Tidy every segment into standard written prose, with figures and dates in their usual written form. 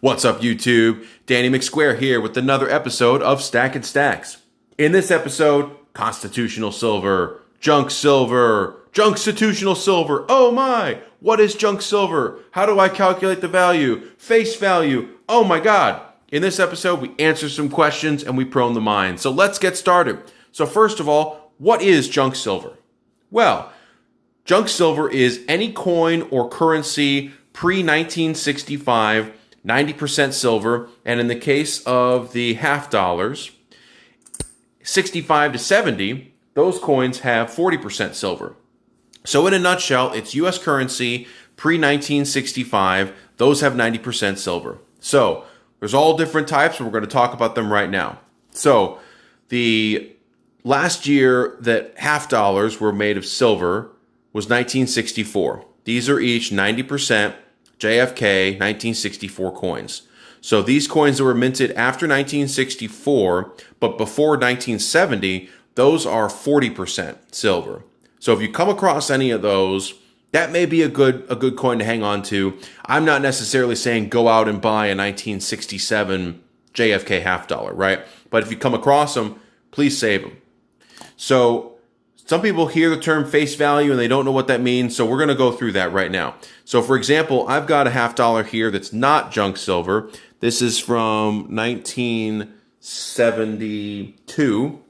What's up, YouTube? Danny McSquare here with another episode of Stack and Stacks. In this episode, Constitutional Silver, Junk Silver, Junkstitutional Silver. Oh my! What is Junk Silver? How do I calculate the value? Face value. Oh my God! In this episode, we answer some questions and we prone the mind. So let's get started. So first of all, what is Junk Silver? Well, Junk Silver is any coin or currency pre-1965, 90% silver, and in the case of the half dollars, 65 to 70, those coins have 40% silver. So in a nutshell, it's US currency pre-1965, those have 90% silver. So there's all different types, and we're going to talk about them right now. So the last year that half dollars were made of silver was 1964. These are each 90% JFK 1964 coins. So these coins that were minted after 1964, but before 1970, those are 40% silver. So if you come across any of those, that may be a good coin to hang on to. I'm not necessarily saying go out and buy a 1967 JFK half dollar, right? But if you come across them, please save them. So some people hear the term face value and they don't know what that means, so we're going to go through that right now. So for example, I've got a half dollar here that's not junk silver. This is from 1972,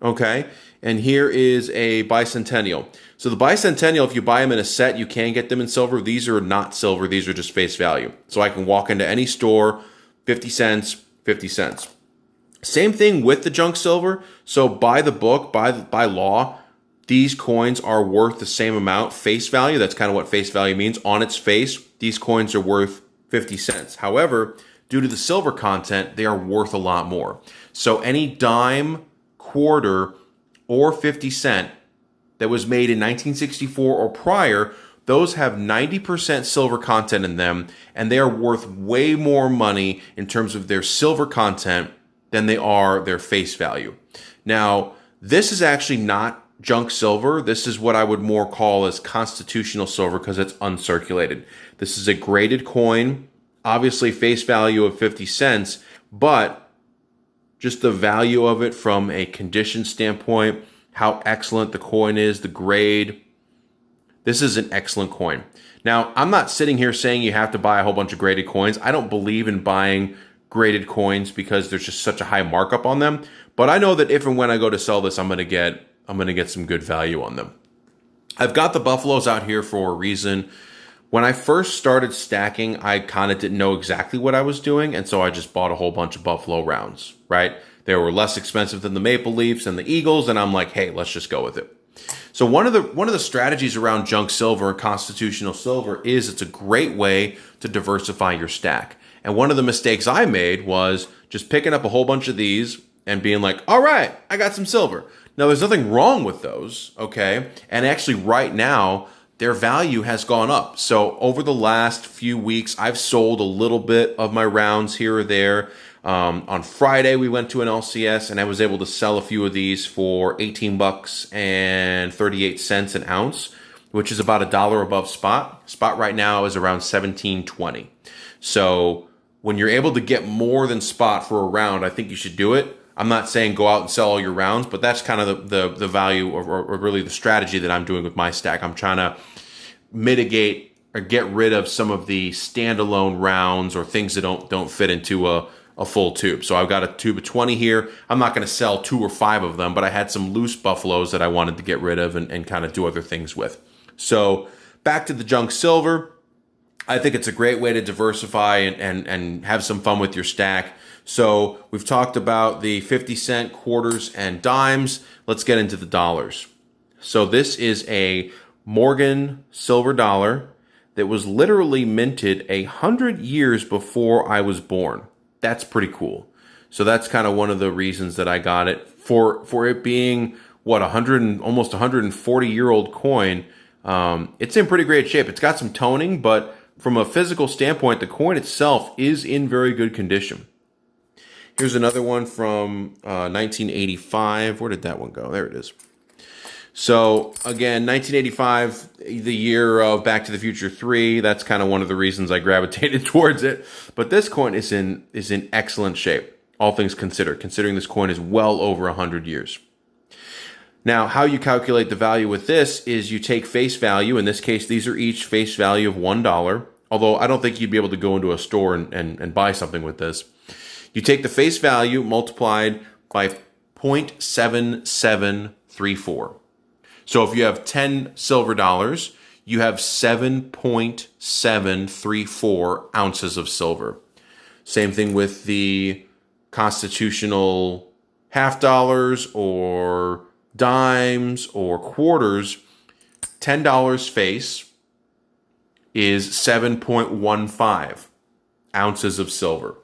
okay? And here is a bicentennial. So the bicentennial, if you buy them in a set, you can get them in silver. These are not silver, these are just face value. So I can walk into any store, 50 cents, 50 cents. Same thing with the junk silver. So by the book, by law, these coins are worth the same amount face value. That's kind of what face value means. On its face, these coins are worth 50 cents. However, due to the silver content, they are worth a lot more. So any dime, quarter, or 50 cent that was made in 1964 or prior, those have 90% silver content in them, and they are worth way more money in terms of their silver content than they are their face value. Now, this is actually not junk silver. This is what I would more call as constitutional silver because it's uncirculated. This is a graded coin, obviously face value of 50 cents, but just the value of it from a condition standpoint, how excellent the coin is, the grade. This is an excellent coin. Now, I'm not sitting here saying you have to buy a whole bunch of graded coins. I don't believe in buying graded coins because there's just such a high markup on them. But I know that if and when I go to sell this, I'm going to get some good value on them. I've got the Buffaloes out here for a reason. When I first started stacking, I kind of didn't know exactly what I was doing, and so I just bought a whole bunch of Buffalo rounds, right? They were less expensive than the Maple Leafs and the Eagles, and I'm like, hey, let's just go with it. So one of the strategies around junk silver and constitutional silver is it's a great way to diversify your stack. And one of the mistakes I made was just picking up a whole bunch of these and being like, all right, I got some silver. Now, there's nothing wrong with those, okay? And actually, right now, their value has gone up. So over the last few weeks, I've sold a little bit of my rounds here or there. On Friday, we went to an LCS, and I was able to sell a few of these for 18 bucks and 38 cents an ounce, which is about $1 above spot. Spot right now is around $17.20. So when you're able to get more than spot for a round, I think you should do it. I'm not saying go out and sell all your rounds, but that's kind of the value or really the strategy that I'm doing with my stack. I'm trying to mitigate or get rid of some of the standalone rounds or things that don't fit into a full tube. So I've got a tube of 20 here. I'm not going to sell 2 or 5 of them, but I had some loose Buffaloes that I wanted to get rid of and kind of do other things with. So back to the junk silver. I think it's a great way to diversify and have some fun with your stack. So we've talked about the 50 cent, quarters, and dimes. Let's get into the dollars. So this is a Morgan silver dollar that was literally minted 100 years before I was born. That's pretty cool. So that's kind of one of the reasons that I got it. For it being, what, almost 140-year-old coin, it's in pretty great shape. It's got some toning, but from a physical standpoint, the coin itself is in very good condition. Here's another one from 1985. Where did that one go? There it is. So again, 1985, the year of Back to the Future 3. That's kind of one of the reasons I gravitated towards it. But this coin is in excellent shape, all things considered. Considering this coin is well over 100 years. Now, how you calculate the value with this is you take face value. In this case, these are each face value of $1. Although I don't think you'd be able to go into a store and buy something with this. You take the face value multiplied by 0.7734. So if you have 10 silver dollars, you have 7.734 ounces of silver. Same thing with the constitutional half dollars or dimes or quarters. $10 face is 7.15 ounces of silver.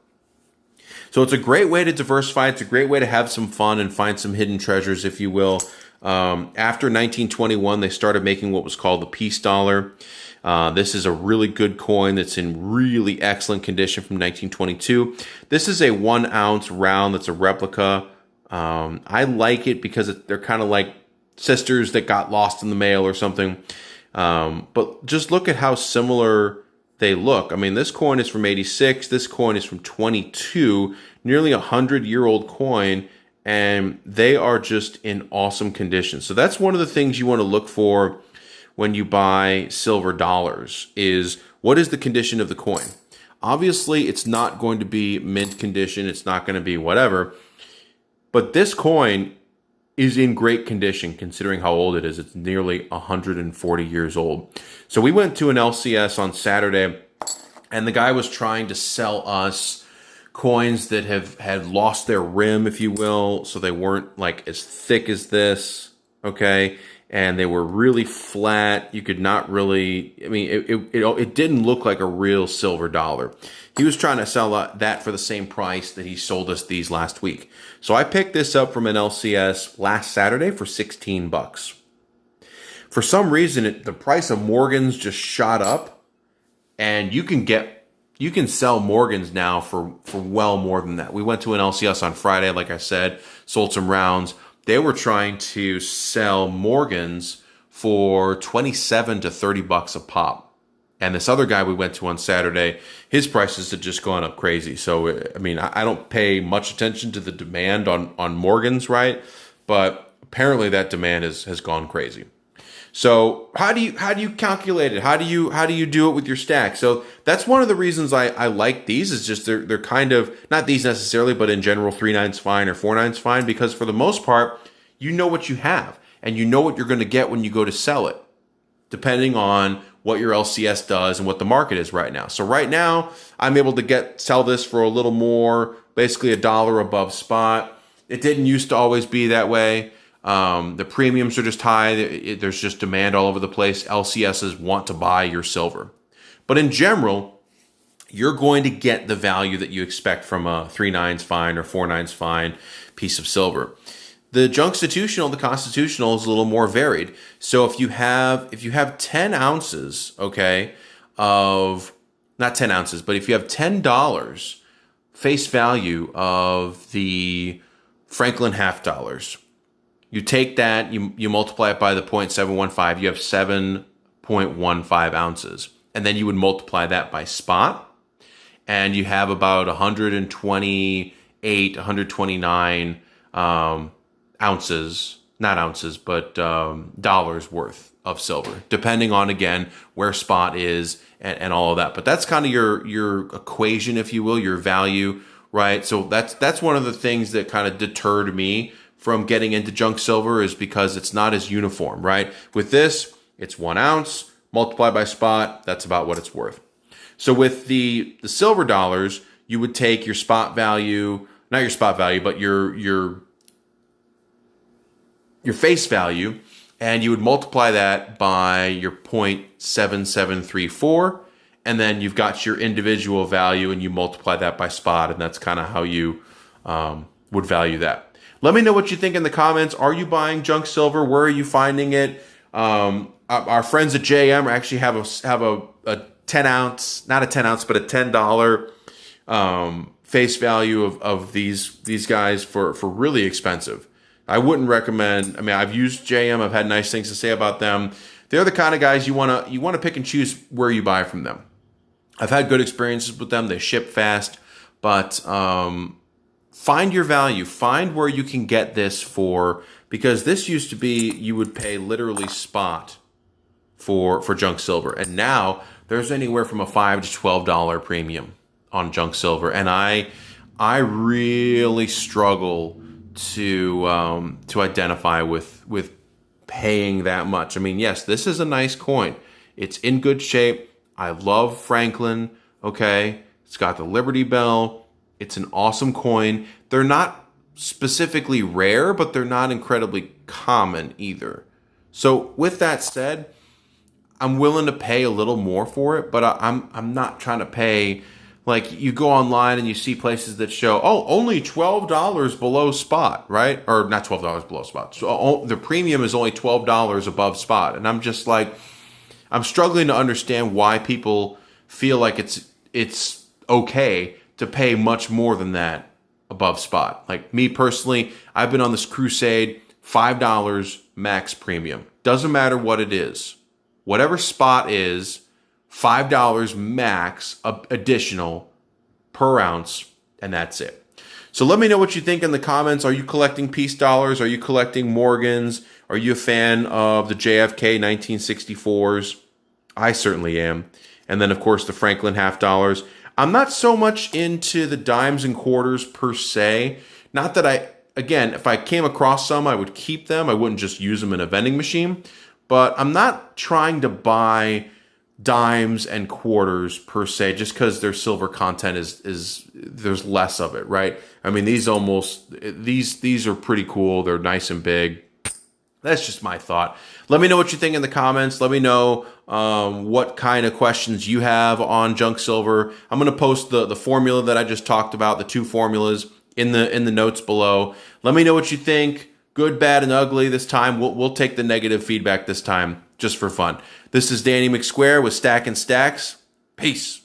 So it's a great way to diversify. It's a great way to have some fun and find some hidden treasures, if you will. After 1921, they started making what was called the peace dollar. This is a really good coin that's in really excellent condition from 1922. This is a 1 ounce round that's a replica. I like it because they're kind of like sisters that got lost in the mail or something. But just look at how similar they look. I mean, this coin is from 86. This coin is from 22, nearly 100-year-old coin, and they are just in awesome condition. So that's one of the things you want to look for when you buy silver dollars is what is the condition of the coin? Obviously, it's not going to be mint condition. It's not going to be whatever. But this coin is in great condition considering how old it is. It's nearly 140 years old. So we went to an LCS on Saturday, and the guy was trying to sell us coins that had lost their rim, if you will. So they weren't like as thick as this, okay? And they were really flat. You could not really, I mean, it didn't look like a real silver dollar. He was trying to sell that for the same price that he sold us these last week. So I picked this up from an LCS last Saturday for $16. For some reason, the price of Morgans just shot up, and you can sell Morgans now for well more than that. We went to an LCS on Friday, like I said, sold some rounds. They were trying to sell Morgans for $27 to $30 a pop. And this other guy we went to on Saturday, his prices had just gone up crazy. So, I mean, I don't pay much attention to the demand on Morgans, right? But apparently that demand has gone crazy. So how do you calculate it? How do you do it with your stack? So that's one of the reasons I like these is just they're kind of, not these necessarily, but in general, 3/9's fine or 4/9's fine, because for the most part, you know what you have and you know what you're going to get when you go to sell it, depending on what your LCS does and what the market is right now. So right now, I'm able to sell this for a little more, basically $1 above spot. It didn't used to always be that way. The premiums are just high. There's just demand all over the place. LCSs want to buy your silver. But in general, you're going to get the value that you expect from a 3/9's fine or 4/9's fine piece of silver. The Junkstiturional, the constitutional is a little more varied. So if you have 10 ounces, okay, of, not 10 ounces, but if you have $10 face value of the Franklin half dollars, you take that, you multiply it by the 0.715, you have 7.15 ounces. And then you would multiply that by spot, and you have about 128, 129 ounces, not ounces, but dollars worth of silver, depending on, again, where spot is and all of that. But that's kind of your equation, if you will, your value, right? So that's one of the things that kind of deterred me from getting into junk silver, is because it's not as uniform, right? With this, it's 1 ounce, multiplied by spot, that's about what it's worth. So with the silver dollars, you would take your spot value, not your spot value, but your face value, and you would multiply that by your 0.7734, and then you've got your individual value, and you multiply that by spot, and that's kind of how you would value that. Let me know what you think in the comments. Are you buying junk silver? Where are you finding it? Our friends at JM actually have a 10 ounce, not a 10 ounce, but a $10 face value of these guys for really expensive. I wouldn't recommend. I mean, I've used JM. I've had nice things to say about them. They're the kind of guys you wanna pick and choose where you buy from them. I've had good experiences with them. They ship fast, but find your value. Find where you can get this for, because this used to be you would pay literally spot for junk silver, and now there's anywhere from a $5 to $12 premium on junk silver, and I really struggle to identify with paying that much. I mean, yes, this is a nice coin. It's in good shape. I love Franklin. Okay, it's got the Liberty Bell. It's an awesome coin. They're not specifically rare, but they're not incredibly common either. So with that said, I'm willing to pay a little more for it, but I'm not trying to pay. Like, you go online and you see places that show, oh, only $12 below spot, right? Or not $12 below spot. So the premium is only $12 above spot. And I'm just like, I'm struggling to understand why people feel like it's okay to pay much more than that above spot. Like me personally, I've been on this crusade, $5 max premium. Doesn't matter what it is. Whatever spot is, $5 max additional per ounce, and that's it. So let me know what you think in the comments. Are you collecting peace dollars? Are you collecting Morgans? Are you a fan of the JFK 1964s? I certainly am. And then, of course, the Franklin half dollars. I'm not so much into the dimes and quarters per se. Not that again, if I came across some, I would keep them. I wouldn't just use them in a vending machine. But I'm not trying to buy dimes and quarters per se, just because their silver content is there's less of it, right? I mean, these are pretty cool. They're nice and big. That's just my thought. Let me know what you think in the comments. Let me know what kind of questions you have on junk silver. I'm going to post the formula that I just talked about, the two formulas in the notes below. Let me know what you think. Good, bad, and ugly this time. We'll take the negative feedback this time just for fun. This is Danny McSquare with Stack and Stacks. Peace.